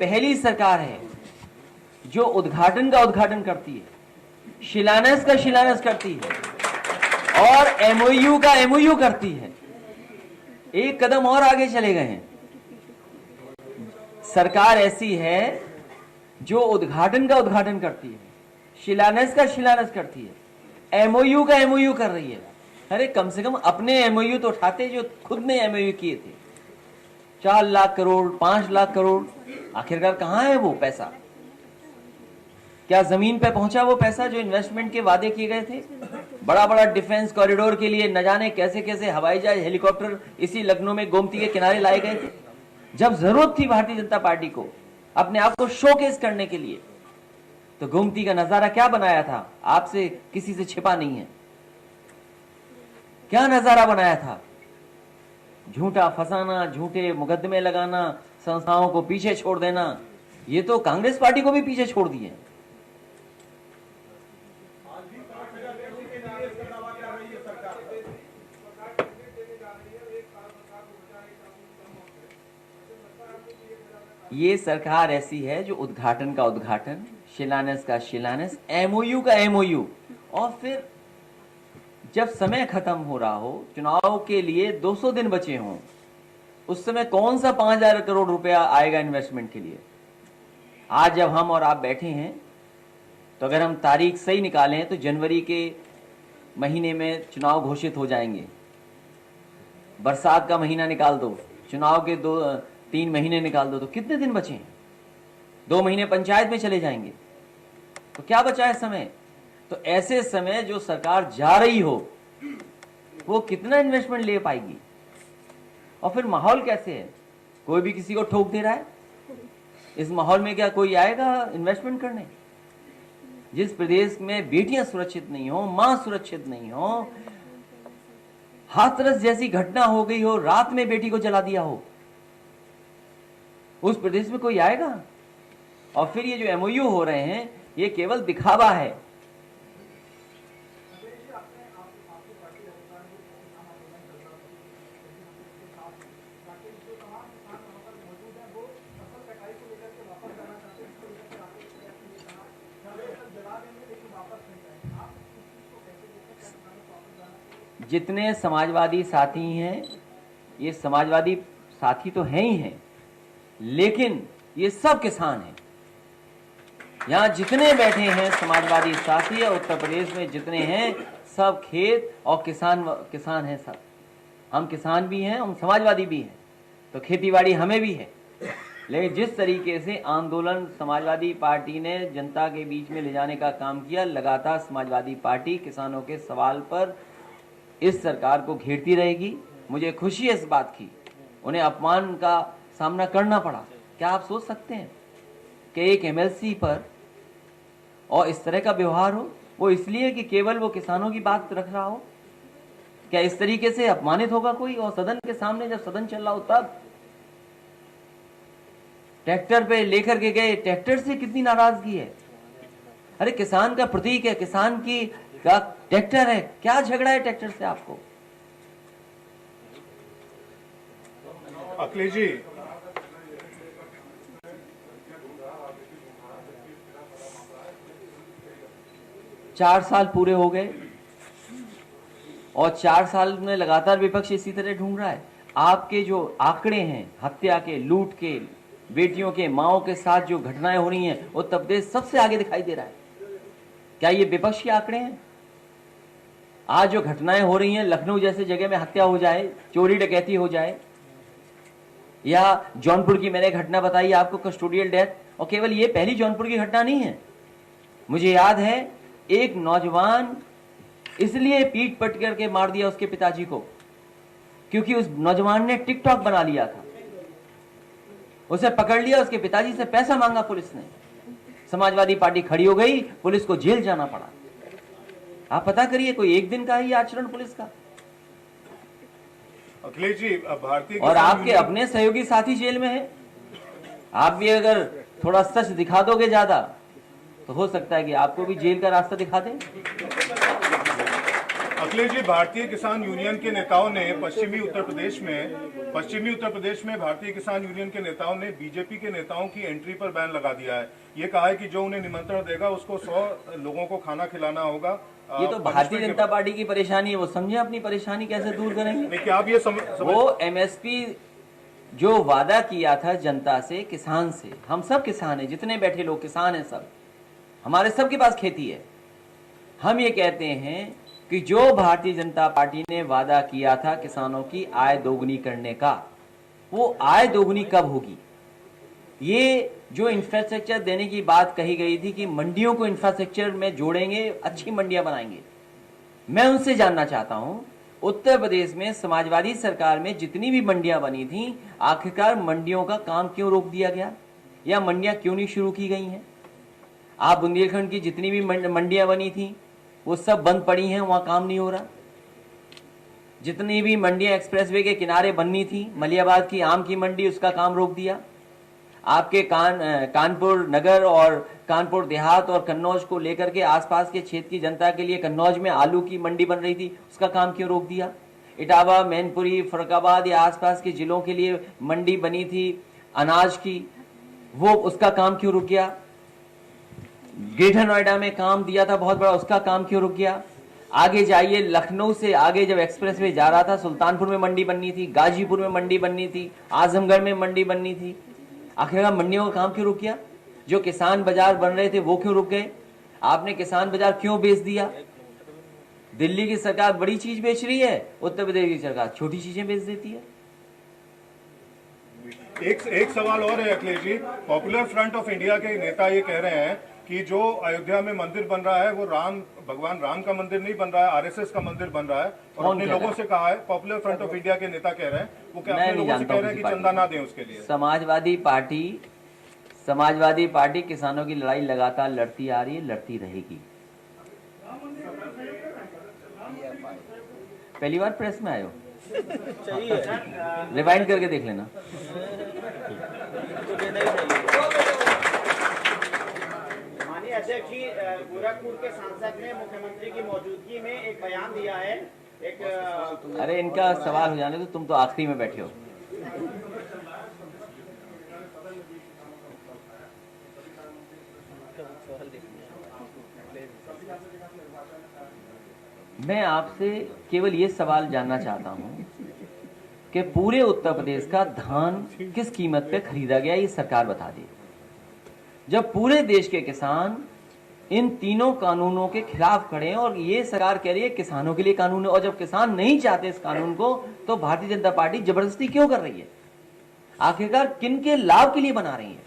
पहली सरकार है जो उद्घाटन का उद्घाटन करती है, शिलान्यास का शिलान्यास करती है और एमओयू का एमओयू करती है। एक कदम और आगे चले गए हैं। सरकार ऐसी है जो उद्घाटन का उद्घाटन करती है, शिलान्यास का शिलान्यास करती है, एमओयू का एमओयू कर रही है। अरे कम से कम अपने एमओयू तो उठाते जो खुद ने एमओयू किए थे। 4 लाख करोड़, 5 लाख करोड़, आखिरकार कहां है वो पैसा? क्या जमीन पे पहुंचा वो पैसा जो इन्वेस्टमेंट के वादे किए गए थे? बड़ा बड़ा डिफेंस कॉरिडोर के लिए न जाने कैसे कैसे हवाई जहाज, हेलीकॉप्टर इसी लखनऊ में गोमती के किनारे लाए गए थे। जब जरूरत थी भारतीय जनता पार्टी को अपने आप को शोकेस करने के लिए, तो गोमती का नजारा क्या बनाया था? आपसे किसी से छिपा नहीं है। क्या नजारा बनाया था? झूठा फंसाना, झूठे मुकदमे लगाना, संस्थाओं को पीछे छोड़ देना। ये तो कांग्रेस पार्टी को भी पीछे छोड़ दिए। ये सरकार ऐसी है जो उद्घाटन का उद्घाटन, शिलान्यास का शिलान्यास, एमओयू का एमओयू, और फिर जब समय खत्म हो रहा हो, चुनाव के लिए 200 दिन बचे हों, उस समय कौन सा 5000 करोड़ रुपया आएगा इन्वेस्टमेंट के लिए? आज जब हम और आप बैठे हैं तो अगर हम तारीख सही निकालें तो जनवरी के महीने में चुनाव घोषित हो जाएंगे। बरसात का महीना निकाल दो, चुनाव के 2-3 महीने निकाल दो, तो कितने दिन बचे हैं? 2 महीने पंचायत में चले जाएंगे, तो क्या बचा है समय? तो ऐसे समय जो सरकार जा रही हो वो कितना इन्वेस्टमेंट ले पाएगी? और फिर माहौल कैसे है? कोई भी किसी को ठोक दे रहा है। इस माहौल में क्या कोई आएगा इन्वेस्टमेंट करने? जिस प्रदेश में बेटियां सुरक्षित नहीं हो, मां सुरक्षित नहीं हो, हाथरस जैसी घटना हो गई हो, रात में बेटी को जला दिया हो, उस प्रदेश में कोई आएगा? और फिर ये जो एमओयू हो रहे हैं ये केवल दिखावा है। जितने समाजवादी साथी हैं, ये समाजवादी साथी तो हैं ही हैं, लेकिन ये सब किसान हैं। यहां जितने बैठे हैं समाजवादी साथी है, उत्तर प्रदेश में जितने हैं, सब खेत और किसान हैं। सब हम किसान भी हैं, हम समाजवादी भी हैं, तो खेतीबाड़ी हमें भी है। लेकिन जिस तरीके से आंदोलन समाजवादी पार्टी ने जनता के बीच में ले जाने का काम किया, लगातार समाजवादी पार्टी किसानों के सवाल पर इस सरकार को घेरती रहेगी। मुझे खुशी है इस बात की, उन्हें अपमान का सामना करना पड़ा। क्या आप सोच सकते हैं कि एक एमएलसी पर और इस तरह का व्यवहार हो? वो इसलिए कि केवल वो किसानों की बात रख रहा हो? क्या इस तरीके से अपमानित होगा कोई? और सदन के सामने जब सदन चल रहा हो तब ट्रैक्टर पे लेकर के गए, ट्रैक्टर से कितनी नाराजगी है। अरे किसान का प्रतीक है, किसान की का ट्रैक्टर है, क्या झगड़ा है ट्रैक्टर से आपको? अखिलेश जी, चार साल पूरे हो गए और 4 साल में लगातार विपक्ष इसी तरह ढूंढ रहा है। आपके जो आंकड़े हैं हत्या के, लूट के, बेटियों के, माओं के साथ जो घटनाएं हो रही हैं, उत्तर प्रदेश सबसे आगे दिखाई दे रहा है। क्या ये विपक्ष के आंकड़े हैं? आज जो घटनाएं हो रही हैं, लखनऊ जैसे जगह में हत्या हो जाए, चोरी डकैती हो जाए, या जौनपुर की मैंने घटना बताई आपको, कस्टोडियल डेथ, और केवल ये पहली जौनपुर की घटना नहीं है। मुझे याद है एक नौजवान इसलिए पीट पट करके मार दिया उसके पिताजी को क्योंकि उस नौजवान ने टिकटॉक बना लिया था। उसे पकड़ लिया, उसके पिताजी से पैसा मांगा पुलिस ने, समाजवादी पार्टी खड़ी हो गई, पुलिस को जेल जाना पड़ा। आप पता करिए, कोई एक दिन का ही आचरण पुलिस का। अखिलेश जी, भारतीय और आपके अपने सहयोगी साथी जेल में है। आप भी अगर थोड़ा सच दिखा दोगे ज्यादा तो हो सकता है कि आपको भी जेल का रास्ता दिखा दें। अखिलेश जी, भारतीय किसान यूनियन के नेताओं ने पश्चिमी उत्तर प्रदेश में भारतीय किसान यूनियन के नेताओं ने बीजेपी के नेताओं की एंट्री पर बैन लगा दिया है। ये कहा है कि जो उन्हें निमंत्रण देगा उसको 100 लोगों को खाना खिलाना होगा। ये तो भारतीय जनता पार्टी की परेशानी है, वो समझे अपनी परेशानी कैसे दूर करेंगे। क्या आप ये वो एमएसपी जो वादा किया था जनता से, किसान से, हम सब किसान हैं, जितने बैठे लोग किसान हैं, सब हमारे सबके पास खेती है। हम ये कहते हैं कि जो भारतीय जनता पार्टी ने वादा किया था किसानों की आय दोगुनी करने का, वो आय दोगुनी कब होगी। ये जो इंफ्रास्ट्रक्चर देने की बात कही गई थी कि मंडियों को इंफ्रास्ट्रक्चर में जोड़ेंगे, अच्छी मंडियां बनाएंगे, मैं उनसे जानना चाहता हूं, उत्तर प्रदेश में समाजवादी सरकार में जितनी भी मंडियां बनी थी, आखिरकार मंडियों का काम क्यों रोक दिया गया या मंडियां क्यों नहीं शुरू की गई हैं। आप बुंदेलखंड की जितनी भी मंडियां बनी थी वो सब बंद पड़ी हैं, वहां काम नहीं हो रहा। जितनी भी मंडियां एक्सप्रेसवे के किनारे बननी थी, मलियाबाद की आम की मंडी, उसका काम रोक दिया। आपके कानपुर नगर और कानपुर देहात और कन्नौज को लेकर के आसपास के क्षेत्र की जनता के लिए कन्नौज में आलू की मंडी बन रही थी, उसका काम क्यों रोक दिया। इटावा, मैनपुरी, फरुखाबाद या आसपास के जिलों के लिए मंडी बनी थी अनाज की, वो उसका काम क्यों रुक गया। ग्रेटर नोएडा में काम दिया था बहुत बड़ा, उसका काम क्यों रुक गया। आगे जाइए, लखनऊ से आगे जब एक्सप्रेसवे जा रहा था, सुल्तानपुर में मंडी बननी थी, गाजीपुर में मंडी बननी थी, आजमगढ़ में मंडी बननी थी, आखिरकार मंडियों का काम क्यों रुक गया। जो किसान बाजार बन रहे थे वो क्यों रुक गए। आपने किसान बाजार क्यों बेच दिया। दिल्ली की सरकार बड़ी चीज बेच रही है, उत्तर प्रदेश की सरकार छोटी चीजें बेच देती है। एक सवाल और है Akhilesh ji, popular front of India के नेता ये कह रहे हैं कि जो अयोध्या में मंदिर बन रहा है वो भगवान राम का मंदिर नहीं बन रहा है, आरएसएस का मंदिर बन रहा है। और अपने लोगों से कहा है, पॉपुलर फ्रंट ऑफ इंडिया के नेता कह रहे हैं, वो क्या अपने लोगों से कह रहे हैं कि चंदा ना दें उसके लिए। समाजवादी पार्टी किसानों की लड़ाई लगातार लड़ती आ रही है, लड़ती रहेगी। पहली बार प्रेस में आयो, रिवाइंड करके देख लेना। माननीय अध्यक्ष जी, गोरखपुर के सांसद ने मुख्यमंत्री की मौजूदगी में एक बयान दिया है। अरे इनका सवाल हो जाने तो, तुम तो आखिरी में बैठे हो। मैं आपसे केवल ये सवाल जानना चाहता हूं कि पूरे उत्तर प्रदेश का धान किस कीमत पे खरीदा गया, ये सरकार बता दे। जब पूरे देश के किसान इन तीनों कानूनों के खिलाफ खड़े हैं और ये सरकार कह रही है किसानों के लिए कानून है, और जब किसान नहीं चाहते इस कानून को, तो भारतीय जनता पार्टी जबरदस्ती क्यों कर रही है। आखिरकार किन के लाभ के लिए बना रही है।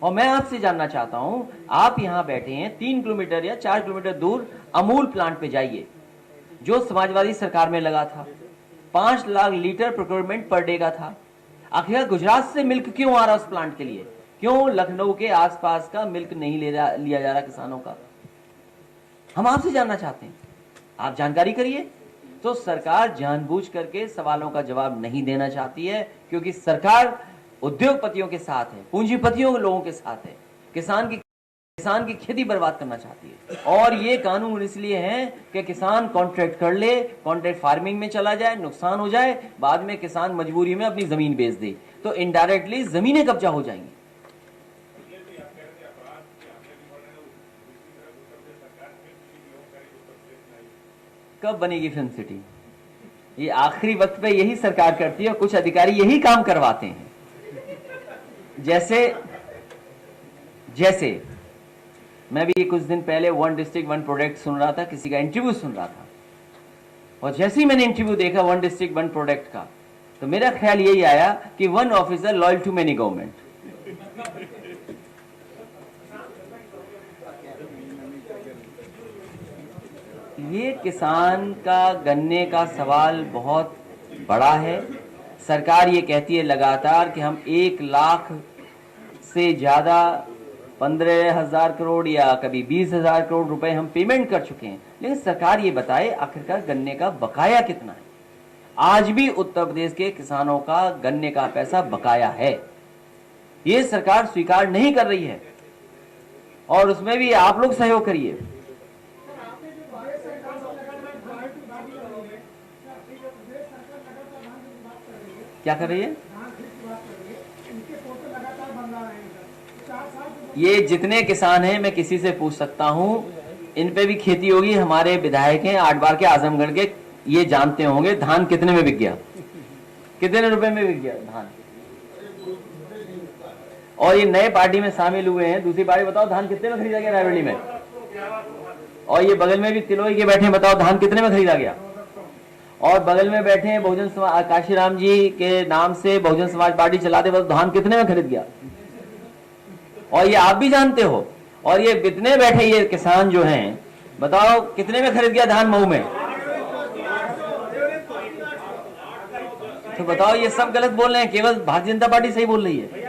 और मैं आपसे जानना चाहता हूं, आप यहां बैठे हैं, 3 किलोमीटर या 4 किलोमीटर दूर अमूल प्लांट पे जाइए, जो समाजवादी सरकार में लगा था। 5 lakh litre procurement per day का था। आखिर गुजरात से मिल्क क्यों आ रहा उस प्लांट के लिए, क्यों लखनऊ के आसपास का मिल्क नहीं लिया जा रहा किसानों का। हम आपसे जानना चाहते हैं, आप जानकारी करिए। तो सरकार जानबूझ करके सवालों का जवाब नहीं देना चाहती है, क्योंकि सरकार उद्योगपतियों के साथ है, पूंजीपतियों के लोगों के साथ है, किसान की खेती बर्बाद करना चाहती है। और ये कानून इसलिए है कि किसान कॉन्ट्रैक्ट कर ले, कॉन्ट्रैक्ट फार्मिंग में चला जाए, नुकसान हो जाए, बाद में किसान मजबूरी में अपनी जमीन बेच दे, तो इनडायरेक्टली जमीनें कब्जा हो जाएंगी। कब बनेगी फिल्म सिटी, ये आखिरी वक्त पे यही सरकार करती है, और कुछ अधिकारी यही काम करवाते हैं। जैसे मैं भी कुछ दिन पहले 1 डिस्ट्रिक्ट 1 प्रोडक्ट सुन रहा था, किसी का इंटरव्यू सुन रहा था, और जैसे ही मैंने इंटरव्यू देखा 1 डिस्ट्रिक्ट 1 प्रोडक्ट का, तो मेरा ख्याल यही आया कि 1 officer loyal to many government. ये किसान का गन्ने का सवाल बहुत बड़ा है। सरकार ये कहती है लगातार कि हम 1 लाख से ज्यादा 15,000 करोड़ या कभी 20,000 करोड़ रुपए हम पेमेंट कर चुके हैं, लेकिन सरकार ये बताए आखिरकार गन्ने का बकाया कितना है। आज भी उत्तर प्रदेश के किसानों का गन्ने का पैसा बकाया है, ये सरकार स्वीकार नहीं कर रही है, और उसमें भी आप लोग सहयोग करिए। क्या कर रही है? ये जितने किसान हैं मैं किसी से पूछ सकता हूं, इन पे भी खेती होगी। हमारे विधायक हैं 8 बार के आजमगढ़ के, ये जानते होंगे धान कितने में बिक गया, कितने रुपए में बिक गया धान। और ये नए पार्टी में शामिल हुए हैं, दूसरी पार्टी बताओ धान कितने में खरीदा गया रायबरेली में। और ये बगल में भी तिलोई के बैठे हैं, बताओ धान कितने में खरीदा गया। और बगल में बैठे हैं बहुजन समाज, काशीराम जी के नाम से बहुजन समाज पार्टी चलाते वक्त धान कितने में खरीद गया, और ये आप भी जानते हो। और ये कितने बैठे ये किसान जो हैं, बताओ कितने में खरीद गया धान मऊ में। तो बताओ ये सब गलत बोल रहे हैं, केवल भारतीय जनता पार्टी सही बोल रही है।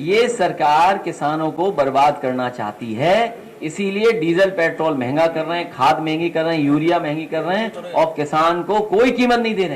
ये सरकार किसानों को बर्बाद करना चाहती है, इसीलिए डीजल पेट्रोल महंगा कर रहे हैं, खाद महंगी कर रहे हैं, यूरिया महंगी कर रहे हैं, और किसान को कोई कीमत नहीं दे रहे हैं।